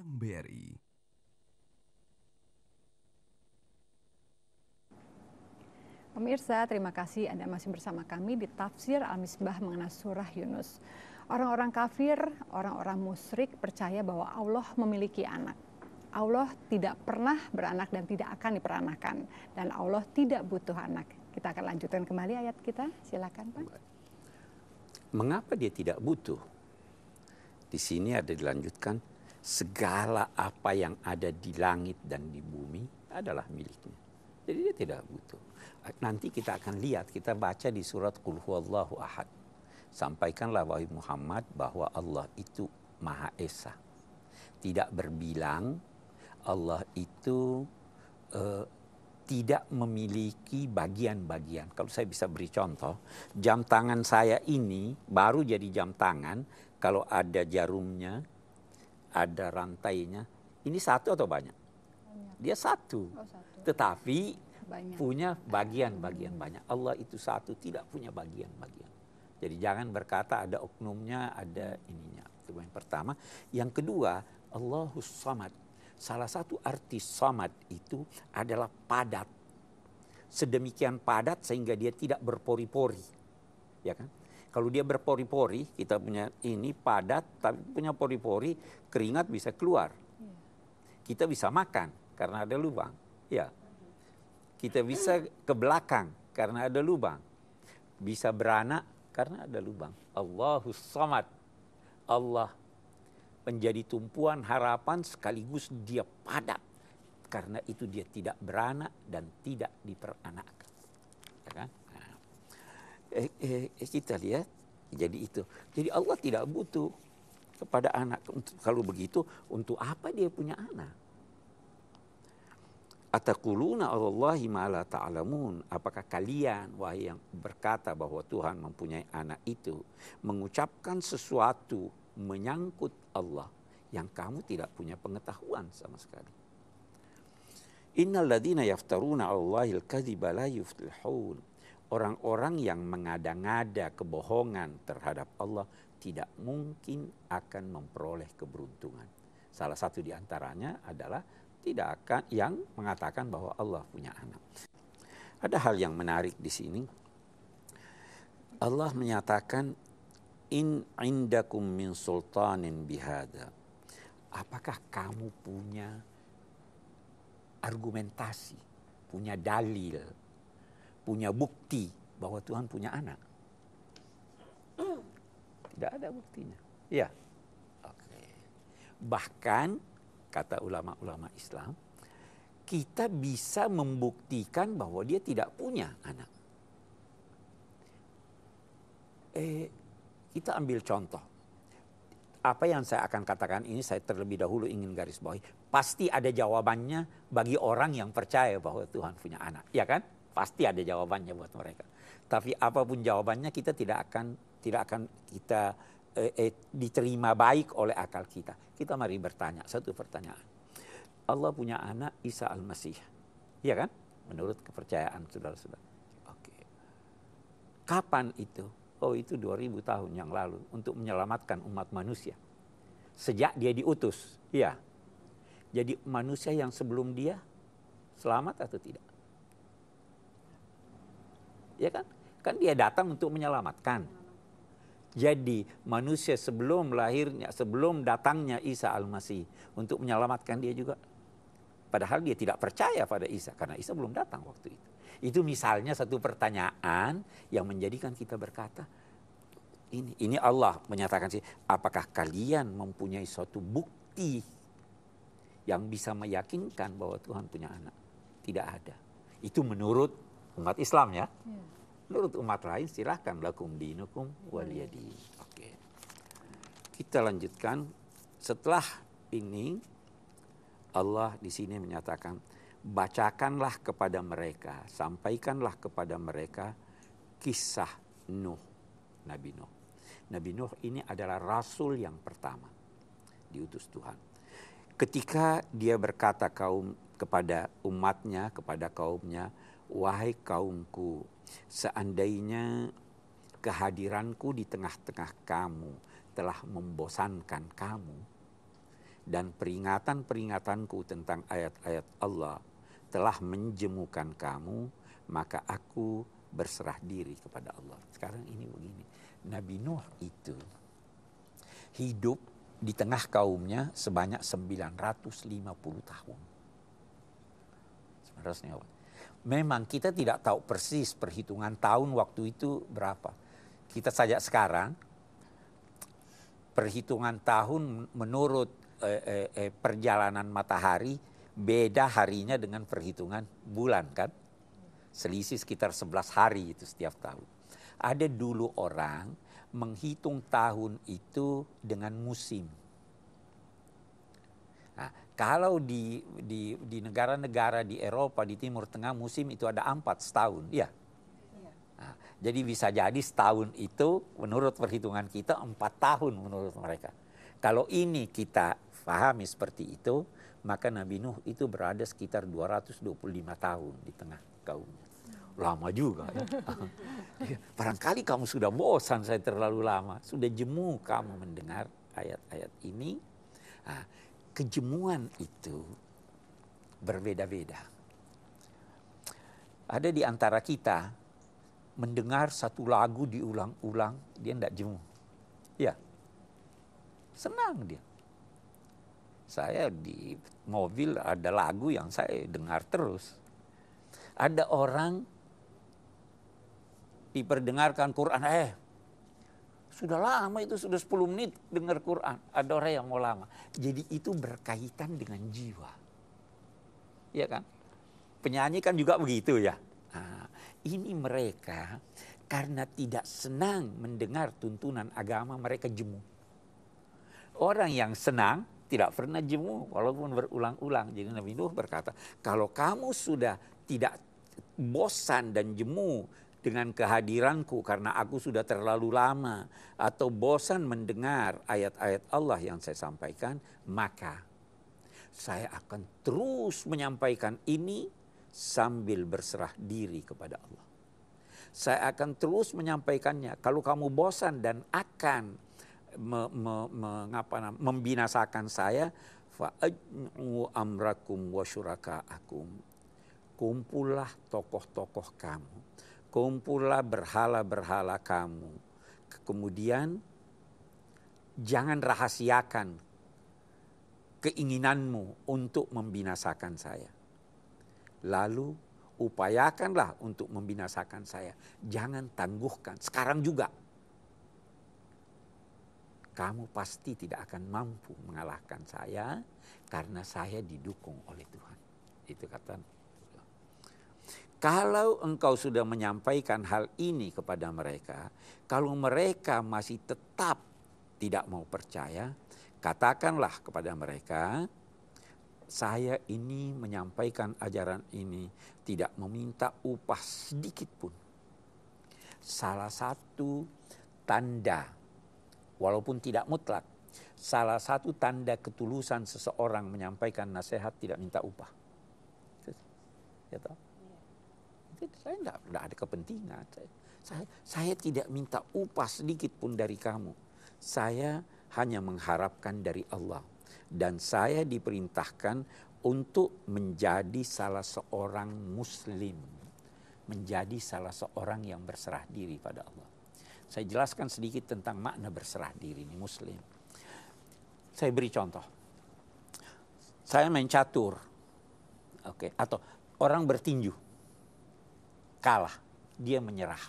Elang BRI. Pemirsa, terima kasih Anda masih bersama kami di Tafsir Al-Misbah mengenai surah Yunus. Orang-orang kafir, orang-orang musyrik percaya bahwa Allah memiliki anak. Allah tidak pernah beranak dan tidak akan diperanakan. Dan Allah tidak butuh anak. Kita akan lanjutkan kembali ayat kita. Silakan, Pak. Mengapa dia tidak butuh? Di sini ada dilanjutkan, segala apa yang ada di langit dan di bumi adalah miliknya. Jadi dia tidak butuh. Nanti kita akan lihat, kita baca di surat Qul Huwallahu Ahad. Sampaikanlah wahai Muhammad bahwa Allah itu Maha Esa. Tidak berbilang, Allah itu tidak memiliki bagian-bagian. Kalau saya bisa beri contoh, jam tangan saya ini baru jadi jam tangan kalau ada jarumnya, ada rantainya. Ini satu atau banyak? Dia satu. Tetapi banyak. Punya bagian-bagian banyak. Allah itu satu, tidak punya bagian-bagian. Jadi jangan berkata ada oknumnya, ada ininya. Itu yang pertama. Yang kedua, Allahus Samad. Salah satu arti samad itu adalah padat. Sedemikian padat sehingga dia tidak berpori-pori. Ya kan? Kalau dia berpori-pori, kita punya ini padat, tapi punya pori-pori, keringat bisa keluar. Kita bisa makan karena ada lubang. Ya. Kita bisa ke belakang karena ada lubang. Bisa beranak karena ada lubang. Allahus Samad. Allah menjadi tumpuan harapan sekaligus dia padat. Karena itu dia tidak beranak dan tidak diperanakkan. Ya kan? Nah, kita lihat, jadi itu. Jadi Allah tidak butuh kepada anak. Kalau begitu, untuk apa dia punya anak? Ataquluna 'alallahi ma la ta'lamun. Apakah kalian, wahai yang berkata bahwa Tuhan mempunyai anak itu, mengucapkan sesuatu menyangkut Allah yang kamu tidak punya pengetahuan sama sekali. Innal ladzina yaftaruna 'alallahi al-kadziba la yuflihun. Orang-orang yang mengada-ngada kebohongan terhadap Allah tidak mungkin akan memperoleh keberuntungan. Salah satu di antaranya adalah tidak akan yang mengatakan bahwa Allah punya anak. Ada hal yang menarik di sini. Allah menyatakan in indakum min sultanin bihada. Apakah kamu punya argumentasi, punya dalil, punya bukti bahwa Tuhan punya anak? Tidak ada buktinya. Ya. Oke. Bahkan kata ulama-ulama Islam, kita bisa membuktikan bahwa dia tidak punya anak. Kita ambil contoh. Apa yang saya akan katakan ini saya terlebih dahulu ingin garis bawahi. Pasti ada jawabannya bagi orang yang percaya bahwa Tuhan punya anak. Ya kan? Pasti ada jawabannya buat mereka. Tapi apapun jawabannya kita tidak akan kita diterima baik oleh akal kita. Kita mari bertanya satu pertanyaan. Allah punya anak Isa Al-Masih. Iya kan? Menurut kepercayaan saudara-saudara. Oke. Kapan itu? Oh, itu 2000 tahun yang lalu untuk menyelamatkan umat manusia. Sejak dia diutus. Iya. Jadi manusia yang sebelum dia selamat atau tidak? Ya kan? Kan dia datang untuk menyelamatkan. Jadi manusia sebelum lahirnya, sebelum datangnya Isa Al-Masih untuk menyelamatkan dia juga. Padahal dia tidak percaya pada Isa karena Isa belum datang waktu itu. Itu misalnya satu pertanyaan yang menjadikan kita berkata, ini Allah menyatakan sih, apakah kalian mempunyai suatu bukti yang bisa meyakinkan bahwa Tuhan punya anak? Tidak ada. Itu menurut umat Islam ya. Menurut umat lain silahkan lakum dinukum waliyadin. Oke. Kita lanjutkan. Setelah ini Allah di sini menyatakan, bacakanlah kepada mereka, sampaikanlah kepada mereka kisah Nuh, Nabi Nuh. Nabi Nuh ini adalah rasul yang pertama diutus Tuhan. Ketika dia berkata kepada umatnya, kepada kaumnya, wahai kaumku, seandainya kehadiranku di tengah-tengah kamu telah membosankan kamu, dan peringatan-peringatanku tentang ayat-ayat Allah telah menjemukan kamu, maka aku berserah diri kepada Allah. Sekarang ini begini, Nabi Nuh itu hidup di tengah kaumnya sebanyak 950 tahun. 950. Memang kita tidak tahu persis perhitungan tahun waktu itu berapa. Kita saja sekarang, perhitungan tahun menurut perjalanan matahari beda harinya dengan perhitungan bulan kan. Selisih sekitar 11 hari itu setiap tahun. Ada dulu orang menghitung tahun itu dengan musim. Nah, kalau di negara-negara di Eropa, di Timur Tengah, musim itu ada 4 setahun, ya. Nah, jadi bisa jadi setahun itu menurut perhitungan kita 4 tahun menurut mereka. Kalau ini kita pahami seperti itu, maka Nabi Nuh itu berada sekitar 225 tahun di tengah kaumnya. Lama juga ya. Barangkali kamu sudah bosan saya terlalu lama, sudah jemu kamu mendengar ayat-ayat ini. Nah, kejemuan itu berbeda-beda. Ada di antara kita mendengar satu lagu diulang-ulang, dia tidak jemu. Ya, senang dia. Saya di mobil ada lagu yang saya dengar terus. Ada orang diperdengarkan Quran, sudah lama itu, sudah 10 menit dengar Quran. Ada orang yang mau lama. Jadi itu berkaitan dengan jiwa. Iya kan? Penyanyi kan juga begitu ya. Nah, ini mereka karena tidak senang mendengar tuntunan agama, mereka jemu. Orang yang senang tidak pernah jemu walaupun berulang-ulang. Jadi Nabi Nuh berkata, kalau kamu sudah tidak bosan dan jemu dengan kehadiranku karena aku sudah terlalu lama, atau bosan mendengar ayat-ayat Allah yang saya sampaikan, maka saya akan terus menyampaikan ini sambil berserah diri kepada Allah. Saya akan terus menyampaikannya. Kalau kamu bosan dan akan membinasakan saya, fa'aj'u amrakum wa syuraka'akum. Kumpullah tokoh-tokoh kamu. Kumpullah berhala-berhala kamu. Kemudian jangan rahasiakan keinginanmu untuk membinasakan saya. Lalu upayakanlah untuk membinasakan saya. Jangan tangguhkan. Sekarang juga. Kamu pasti tidak akan mampu mengalahkan saya karena saya didukung oleh Tuhan. Itu kata. Kalau engkau sudah menyampaikan hal ini kepada mereka, kalau mereka masih tetap tidak mau percaya, katakanlah kepada mereka, saya ini menyampaikan ajaran ini tidak meminta upah sedikit pun. Salah satu tanda, walaupun tidak mutlak, salah satu tanda ketulusan seseorang menyampaikan nasihat tidak minta upah. Ya tahu? Saya tidak ada kepentingan. Saya tidak minta upah sedikit pun dari kamu. Saya hanya mengharapkan dari Allah. Dan saya diperintahkan untuk menjadi salah seorang muslim. Menjadi salah seorang yang berserah diri pada Allah. Saya jelaskan sedikit tentang makna berserah diri ini muslim. Saya beri contoh. Saya main catur. Atau orang bertinju. Kalah, dia menyerah.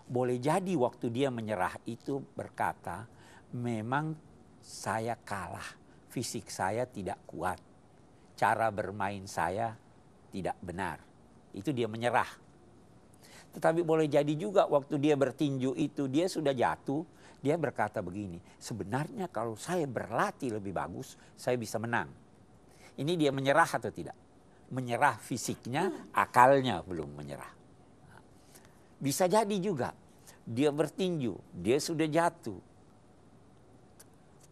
Boleh jadi waktu dia menyerah itu berkata, memang saya kalah, fisik saya tidak kuat, cara bermain saya tidak benar. Itu dia menyerah. Tetapi boleh jadi juga waktu dia bertinju itu, dia sudah jatuh, dia berkata begini, sebenarnya kalau saya berlatih lebih bagus, saya bisa menang. Ini dia menyerah atau tidak? Menyerah fisiknya, akalnya belum menyerah. Bisa jadi juga dia bertinju, dia sudah jatuh.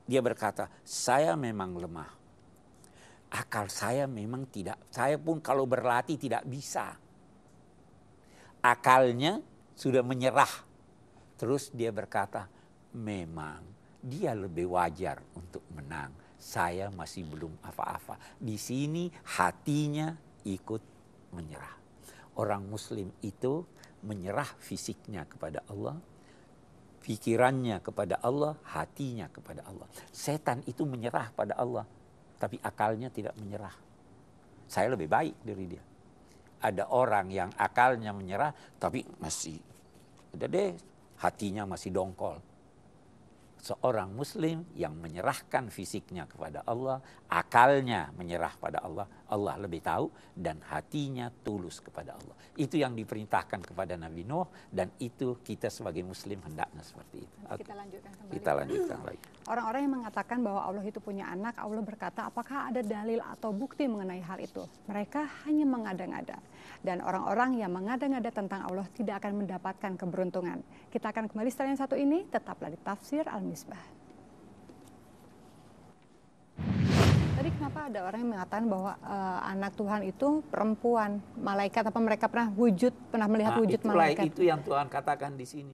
Dia berkata, saya memang lemah. Akal saya memang tidak, saya pun kalau berlatih tidak bisa. Akalnya sudah menyerah. Terus dia berkata, memang dia lebih wajar untuk menang. saya masih belum apa-apa. Di sini hatinya ikut menyerah. Orang Muslim itu menyerah fisiknya kepada Allah, pikirannya kepada Allah, hatinya kepada Allah. Setan itu menyerah pada Allah, tapi akalnya tidak menyerah. Saya lebih baik dari dia. Ada orang yang akalnya menyerah, tapi masih, udah deh, hatinya masih dongkol. Seorang Muslim yang menyerahkan fisiknya kepada Allah, akalnya menyerah pada Allah, Allah lebih tahu, dan hatinya tulus kepada Allah. Itu yang diperintahkan kepada Nabi Nuh, dan itu kita sebagai Muslim hendaknya seperti itu. Kita lanjutkan kembali. Kita lanjutkan lagi. Orang-orang yang mengatakan bahwa Allah itu punya anak, Allah berkata, apakah ada dalil atau bukti mengenai hal itu? Mereka hanya mengada-ngada. Dan orang-orang yang mengada-ngada tentang Allah tidak akan mendapatkan keberuntungan. Kita akan kembali setelah yang satu ini, tetaplah di Tafsir Al-Misbah. Tadi kenapa ada orang yang mengatakan bahwa anak Tuhan itu perempuan, malaikat, apa mereka pernah melihat wujud Itulah malaikat? itu yang Tuhan katakan di sini.